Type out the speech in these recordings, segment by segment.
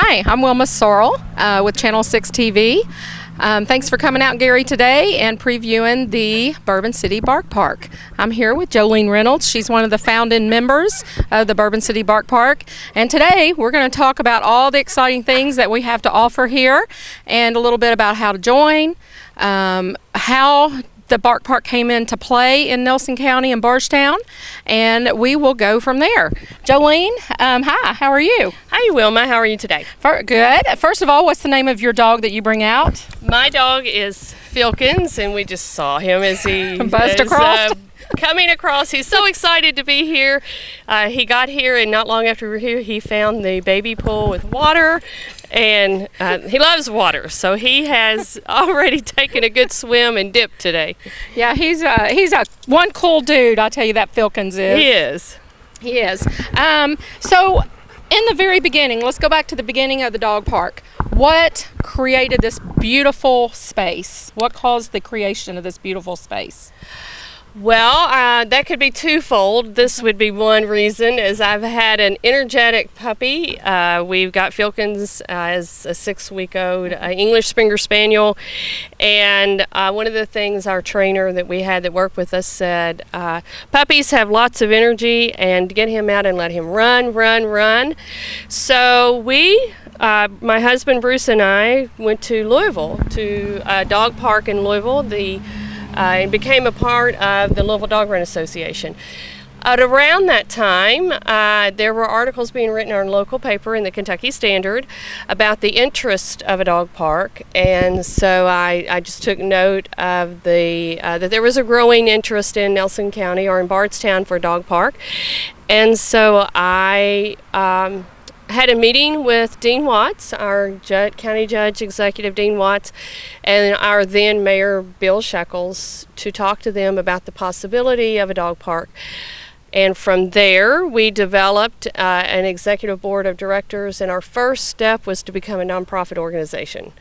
Hi, I'm Wilma Sorrell with Channel 6 TV. Thanks for coming out, Gary, today and previewing the Bourbon City Bark Park. I'm here with Jolene Reynolds. She's one of the founding members of the Bourbon City Bark Park. And today we're going to talk about all the exciting things that we have to offer here and a little bit about how to join, how the Bark Park came into play in Nelson County and Bardstown, and we will go from there. Jolene, hi, how are you? Hi, Wilma. How are you today? Good. First of all, what's the name of your dog that you bring out? My dog is Filkins, and we just saw him as he buzzed across. Coming across. He's so excited to be here. He got here, and not long after we were here, he found the baby pool with water, and he loves water, so he has already taken a good swim and dip today. Yeah, he's a one cool dude, I'll tell you, that Filkins is. He is. So in the very beginning, let's go back to the beginning of the dog park. What created this beautiful space? What caused the creation of this beautiful space? Well, that could be twofold. This would be one reason, is I've had an energetic puppy. We've got Filkins as a 6-week-old English Springer Spaniel, and one of the things our trainer that we had that worked with us said, puppies have lots of energy, and get him out and let him run. So we, my husband Bruce and I, went to Louisville, to a dog park in Louisville, and became a part of the Louisville Dog Run Association. At around that time, there were articles being written in our local paper in the Kentucky Standard about the interest of a dog park, and so I just took note of that there was a growing interest in Nelson County or in Bardstown for a dog park, and so I had a meeting with Dean Watts, our county judge executive Dean Watts, and our then mayor Bill Shekels, to talk to them about the possibility of a dog park. And from there, we developed an executive board of directors, and our first step was to become a nonprofit organization.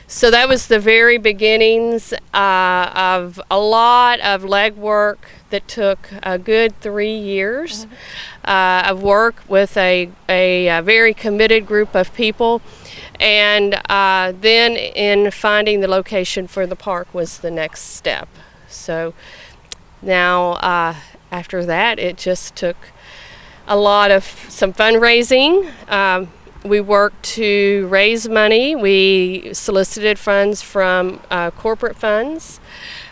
So that was the very beginnings of a lot of legwork that took a good 3 years of work with a very committed group of people. And then in finding the location for the park was the next step. So now after that, it just took a lot of some fundraising. We worked to raise money. We solicited funds from corporate funds,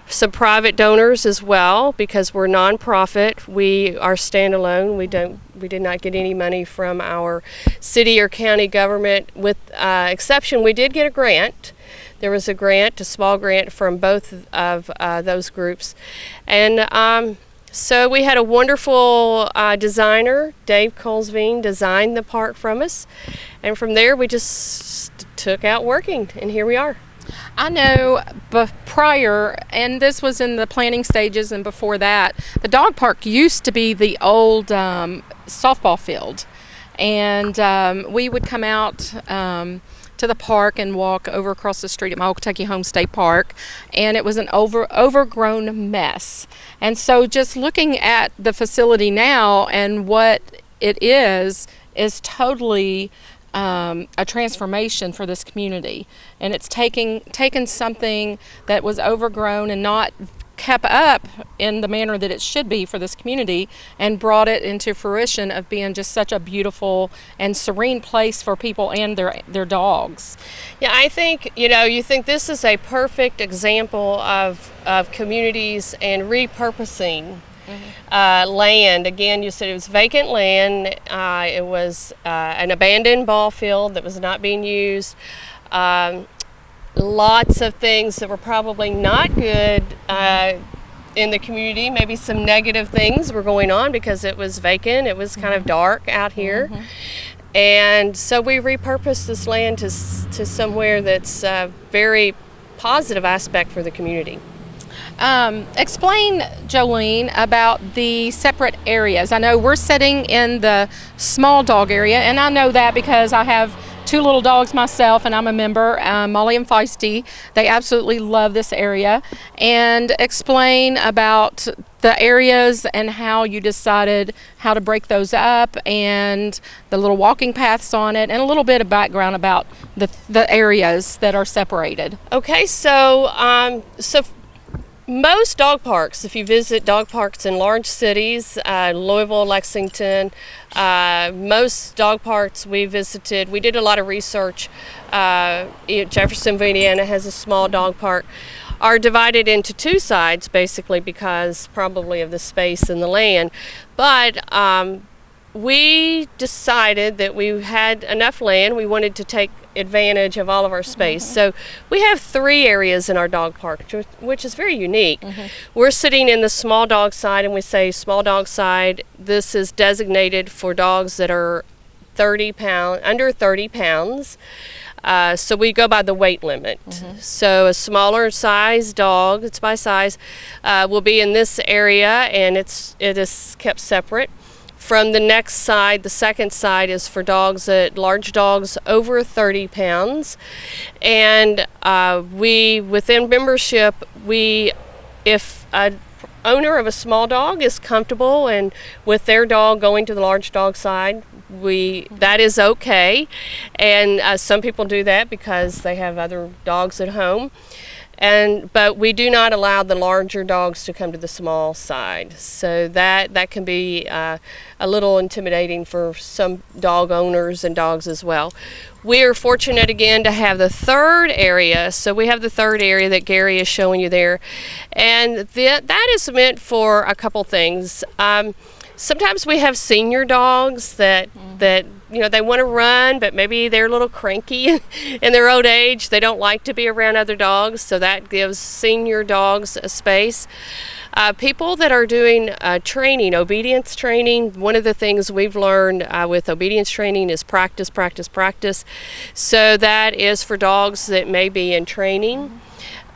some private donors as well, because we're nonprofit. We are standalone. We did not get any money from our city or county government, with exception we did get a grant. There was a small grant from both of those groups, and so we had a wonderful designer, Dave Colesveen, designed the park from us, and from there we just took out working, and here we are. I know prior, and this was in the planning stages and before that, the dog park used to be the old softball field, and we would come out to the park and walk over across the street at my Old Kentucky Home State Park, and it was an overgrown mess. And so just looking at the facility now and what it is totally a transformation for this community, and it's taken something that was overgrown and not kept up in the manner that it should be for this community, and brought it into fruition of being just such a beautiful and serene place for people and their dogs. Yeah, I think, you think this is a perfect example of communities and repurposing land. Again, you said it was vacant land. It was an abandoned ball field that was not being used. Lots of things that were probably not good in the community. Maybe some negative things were going on because it was vacant. It was kind of dark out here. And so we repurposed this land to somewhere that's a very positive aspect for the community. Explain, Jolene, about the separate areas. I know we're sitting in the small dog area, and I know that because I have 2 little dogs myself, and I'm a member, Molly and Feisty. They absolutely love this area. And explain about the areas and how you decided how to break those up, and the little walking paths on it, and a little bit of background about the areas that are separated. Okay, so most dog parks, if you visit dog parks in large cities, Louisville, Lexington, most dog parks we visited, we did a lot of research. Jefferson, Indiana has a small dog park, are divided into 2 sides basically because probably of the space and the land. But we decided that we had enough land, we wanted to take advantage of all of our space. So we have 3 areas in our dog park, which is very unique. We're sitting in the small dog side, and we say small dog side, this is designated for dogs that are under 30 pounds. So we go by the weight limit. So a smaller size dog, it's by size, will be in this area, and it is kept separate. From the next side, the second side is for large dogs over 30 pounds. And within membership, if a owner of a small dog is comfortable and with their dog going to the large dog side, that is okay. And some people do that because they have other dogs at home. But we do not allow the larger dogs to come to the small side. So that can be a little intimidating for some dog owners and dogs as well. We are fortunate again to have the 3rd area. So we have the 3rd area that Gary is showing you there. And that is meant for a couple things. Sometimes we have senior dogs that they want to run, but maybe they're a little cranky in their old age. They don't like to be around other dogs, so that gives senior dogs a space. People that are doing training, obedience training, one of the things we've learned with obedience training is practice, practice, practice. So that is for dogs that may be in training.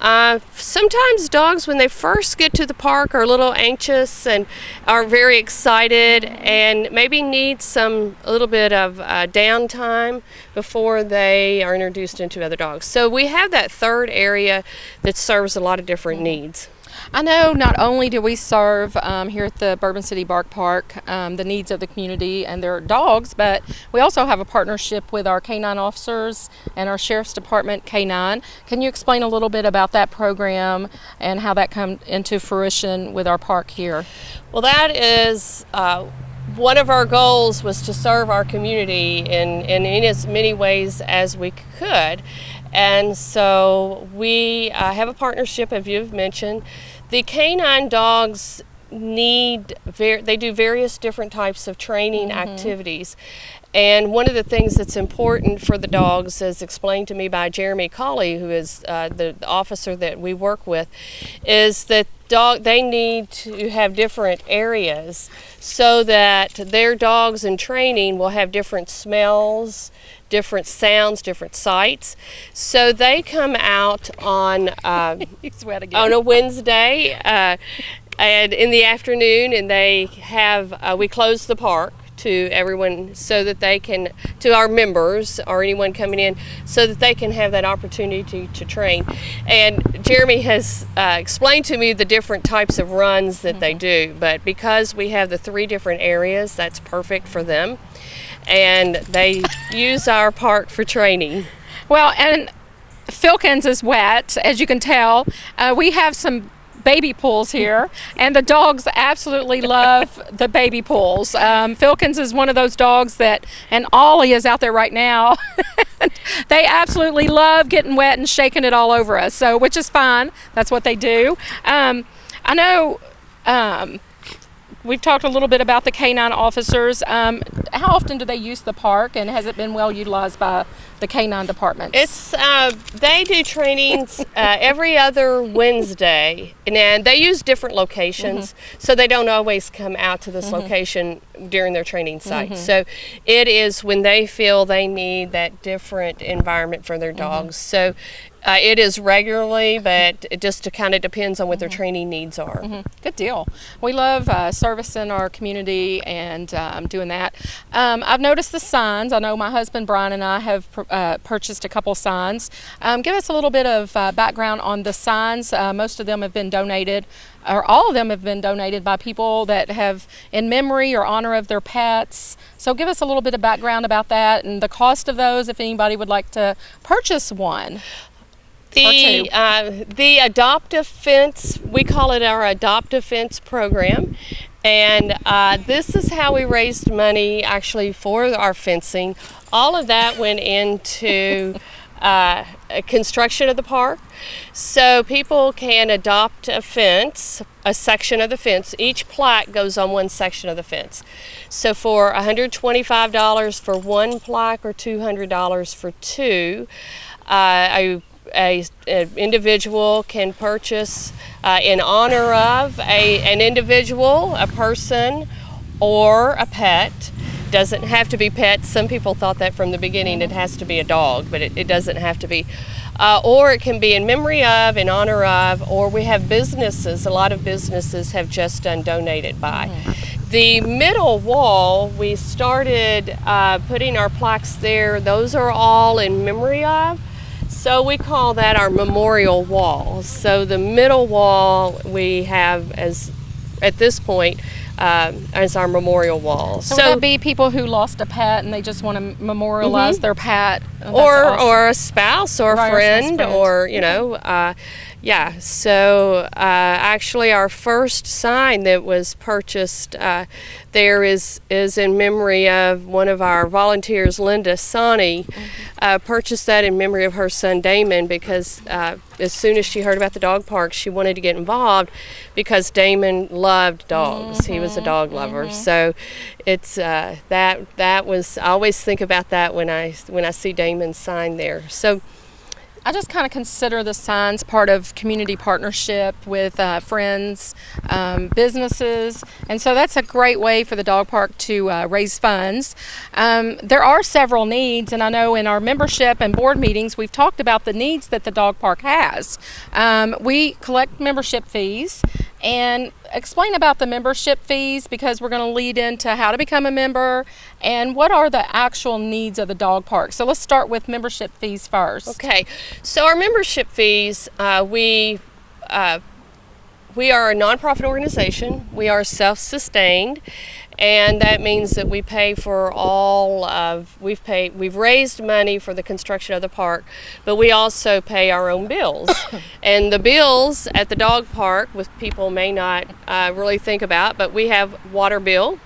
Sometimes dogs, when they first get to the park, are a little anxious and are very excited and maybe need a little bit of downtime before they are introduced into other dogs. So we have that 3rd area that serves a lot of different needs. I know not only do we serve here at the Bourbon City Bark Park the needs of the community and their dogs, but we also have a partnership with our canine officers and our Sheriff's Department canine. Can you explain a little bit about that program and how that come into fruition with our park here? Well, that is one of our goals, was to serve our community in as many ways as we could. And so we have a partnership, as you've mentioned. The canine dogs they do various different types of training activities. And one of the things that's important for the dogs, as explained to me by Jeremy Colley, who is the officer that we work with, is that they need to have different areas so that their dogs in training will have different smells, different sounds, different sights. So they come out on a Wednesday and in the afternoon, and they have we close the park to everyone so that they can, to our members or anyone coming in, so that they can have that opportunity to train. And Jeremy has explained to me the different types of runs that they do, but because we have the 3 different areas, that's perfect for them. And they use our park for training. Well, and Filkins is wet, as you can tell. We have some baby pools here, and the dogs absolutely love the baby pools. Filkins is one of those dogs and Ollie is out there right now. They absolutely love getting wet and shaking it all over us, so which is fine. That's what they do. I know we've talked a little bit about the canine officers. How often do they use the park, and has it been well utilized by the canine departments? They do trainings every other Wednesday, and they use different locations, so they don't always come out to this location during their training site. So it is when they feel they need that different environment for their dogs. So it is regularly, but it just kind of depends on what their training needs are. Good deal. We love servicing our community and doing that. I've noticed the signs. I know my husband Brian and I have purchased a couple signs. Give us a little bit of background on the signs. Most of them have been donated, or all of them have been donated by people that have in memory or honor of their pets. So give us a little bit of background about that and the cost of those if anybody would like to purchase one. The adoptive fence, we call it our adoptive fence program, and this is how we raised money actually for our fencing. All of that went into construction of the park, so people can adopt a fence, a section of the fence. Each plaque goes on one section of the fence. So for $125 for one plaque or $200 for two, an individual can purchase in honor of an individual, a person, or a pet. Doesn't have to be pets. Some people thought that from the beginning. It has to be a dog, but it doesn't have to be. Or it can be in memory of, in honor of, or we have businesses. A lot of businesses have just done donated by. The middle wall, we started putting our plaques there. Those are all in memory of. So we call that our memorial wall. So the middle wall we have as, at this point, as our memorial wall. So would that be people who lost a pet and they just want to memorialize their pet? Or a spouse or a friend, or, you know, yeah. So actually our first sign that was purchased there is in memory of one of our volunteers, Linda Sonny. Purchased that in memory of her son Damon, because as soon as she heard about the dog park, she wanted to get involved because Damon loved dogs. He was a dog lover. So it's that was, I always think about that when I see Damon's sign there. So I just kind of consider the signs part of community partnership with friends, businesses, and so that's a great way for the dog park to raise funds. There are several needs, and I know in our membership and board meetings we've talked about the needs that the dog park has. We collect membership fees, and explain about the membership fees, because we're going to lead into how to become a member and what are the actual needs of the dog park. So let's start with membership fees first. Okay, so our membership fees, we are a nonprofit organization. We are self-sustained, and that means that we pay for all of, we've raised money for the construction of the park, but we also pay our own bills. And the bills at the dog park, which people may not really think about, but we have water bill,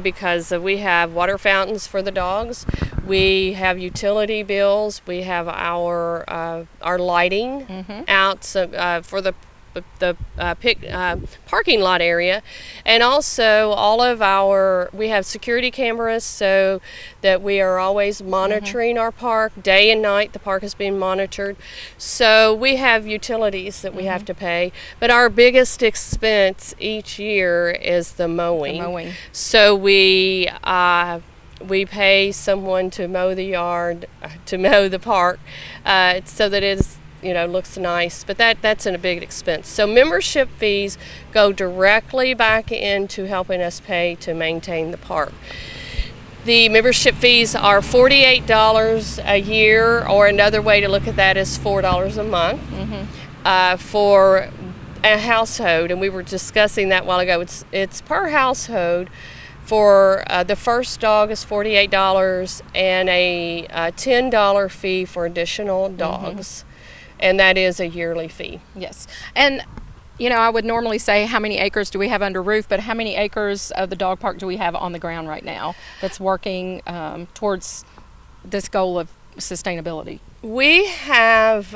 because we have water fountains for the dogs. We have utility bills. We have our lighting out for the parking lot area, and also all of we have security cameras so that we are always monitoring our park day and night. The park is being monitored, so we have utilities that we have to pay, but our biggest expense each year is the mowing. So we pay someone to mow the yard, to mow the park, so that it is, you know, looks nice, but that's a big expense. So membership fees go directly back into helping us pay to maintain the park. The membership fees are $48 a year, or another way to look at that is $4 a month for a household, and we were discussing that a while ago. It's per household. For the first dog is $48 and a $10 fee for additional dogs. And that is a yearly fee. Yes. And, you know, I would normally say how many acres do we have under roof, but how many acres of the dog park do we have on the ground right now that's working towards this goal of sustainability? We have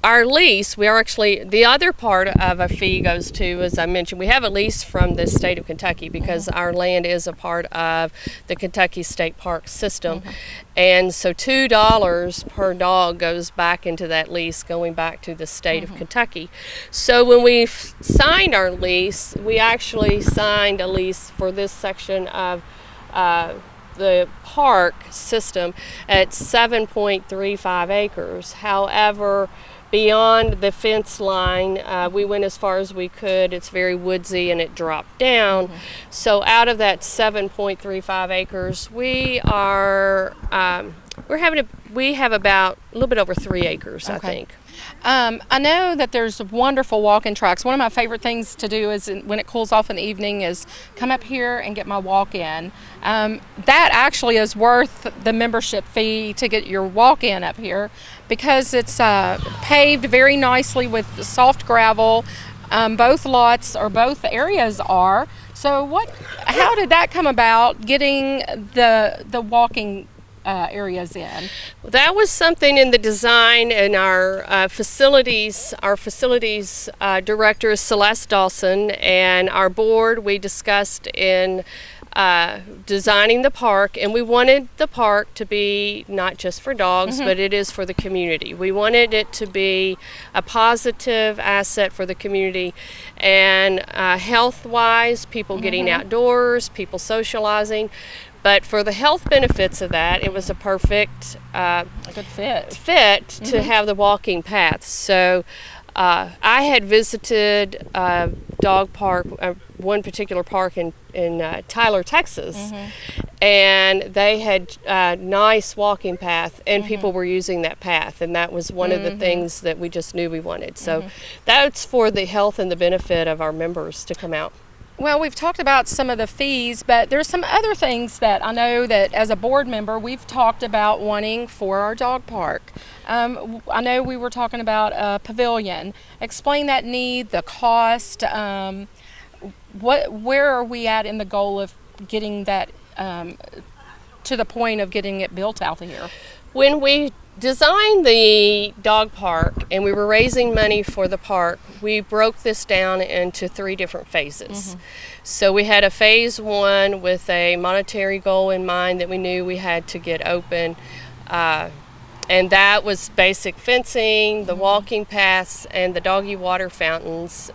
our lease, we are actually, the other part of a fee goes to, as I mentioned, we have a lease from the state of Kentucky because our land is a part of the Kentucky State Park system. And so $2 per dog goes back into that lease, going back to the state of Kentucky. So when we signed our lease, we actually signed a lease for this section of the park system at 7.35 acres. However, beyond the fence line, we went as far as we could. It's very woodsy and it dropped down. So out of that 7.35 acres, we are we have about a little bit over 3 acres, I think. I know that there's wonderful walking tracks. One of my favorite things to do is when it cools off in the evening is come up here and get my walk in. That actually is worth the membership fee to get your walk in up here because it's paved very nicely with soft gravel. Both lots or both areas are. So how did that come about, getting the walking areas in? That was something in the design, and our facilities director is Celeste Dawson, and our board, we discussed in designing the park, and we wanted the park to be not just for dogs, but it is for the community. We wanted it to be a positive asset for the community, and health-wise, people getting outdoors, people socializing. But for the health benefits of that, it was a perfect a good fit to have the walking paths. So I had visited a dog park, one particular park in Tyler, Texas, and they had a nice walking path, and people were using that path, and that was one of the things that we just knew we wanted. So that's for the health and the benefit of our members to come out. Well, we've talked about some of the fees, but there's some other things that I know that as a board member we've talked about wanting for our dog park. I know we were talking about a pavilion. Explain that need, the cost. Where are we at in the goal of getting that to the point of getting it built out here? When we designed the dog park and we were raising money for the park, we broke this down into 3 different phases. So we had a phase 1 with a monetary goal in mind that we knew we had to get open, and that was basic fencing, the walking paths, and the doggy water fountains.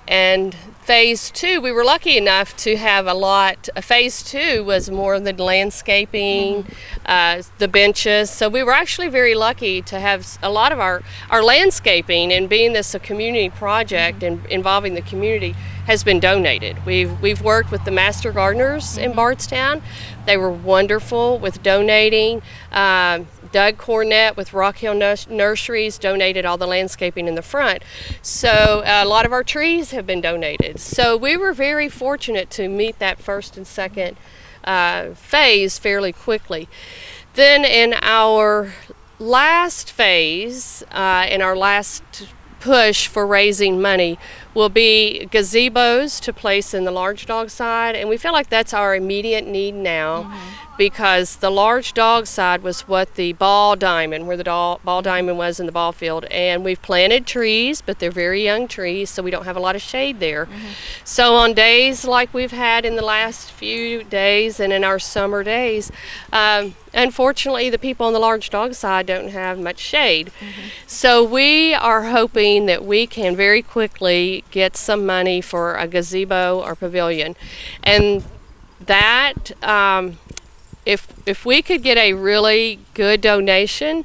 And phase 2, we were lucky enough to have a lot. Phase 2 was more the landscaping, the benches. So we were actually very lucky to have a lot of our landscaping, and being this a community project and involving the community, has been donated. We've worked with the Master Gardeners in Bardstown. They were wonderful with donating. Doug Cornett with Rock Hill Nurseries donated all the landscaping in the front. So a lot of our trees have been donated. So we were very fortunate to meet that first and second phase fairly quickly. Then in our last phase, in our last push for raising money, will be gazebos to place in the large dog side, and we feel like that's our immediate need now, because the large dog side was what the ball diamond, where the ball diamond was in the ball field, and we've planted trees, but they're very young trees, so we don't have a lot of shade there. So on days like we've had in the last few days and in our summer days, unfortunately the people on the large dog side don't have much shade. So we are hoping that we can very quickly get some money for a gazebo or pavilion, and that if we could get a really good donation,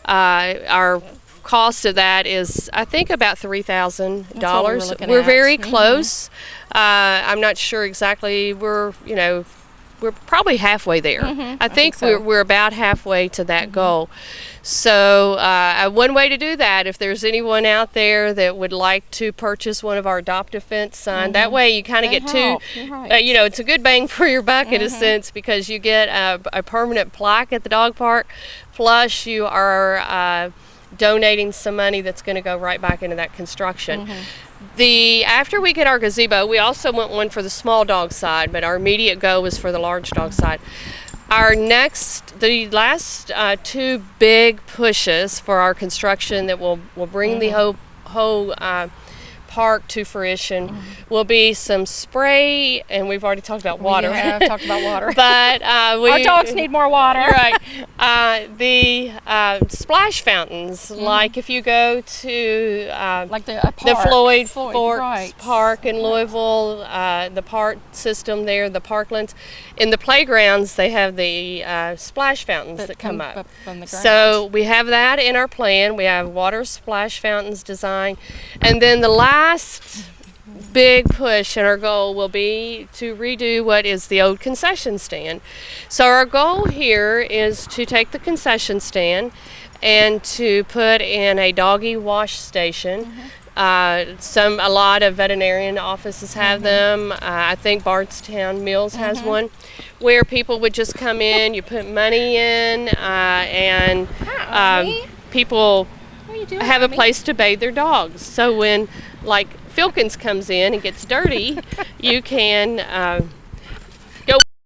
our cost of that is, I think, about $3,000. We're very close. I'm not sure exactly. We're probably halfway there. I think so. We're about halfway to that goal. So one way to do that, if there's anyone out there that would like to purchase one of our Adopt a Fence signs, that way you kind of get two, it's a good bang for your buck in a sense, because you get a permanent plaque at the dog park, plus you are donating some money that's going to go right back into that construction. After we get our gazebo, we also want one for the small dog side, but our immediate goal was for the large dog side. The last two big pushes for our construction that will bring the whole park to fruition will be some spray, and we've already talked about water. We have talked about water. But our dogs need more water. Right. The splash fountains, like if you go to Like the Floyd Forks right. Park in Louisville, the park system there, the parklands. In the playgrounds, they have the splash fountains that come up. From the ground. So we have that in our plan. We have water splash fountains designed. And then the last big push and our goal will be to redo what is the old concession stand. So our goal here is to take the concession stand and to put in a doggy wash station. A lot of veterinarian offices have them. I think Bardstown Mills has one, where people would just come in, you put money in, and people have a place to bathe their dogs. So when, like, Filkins comes in and gets dirty, you can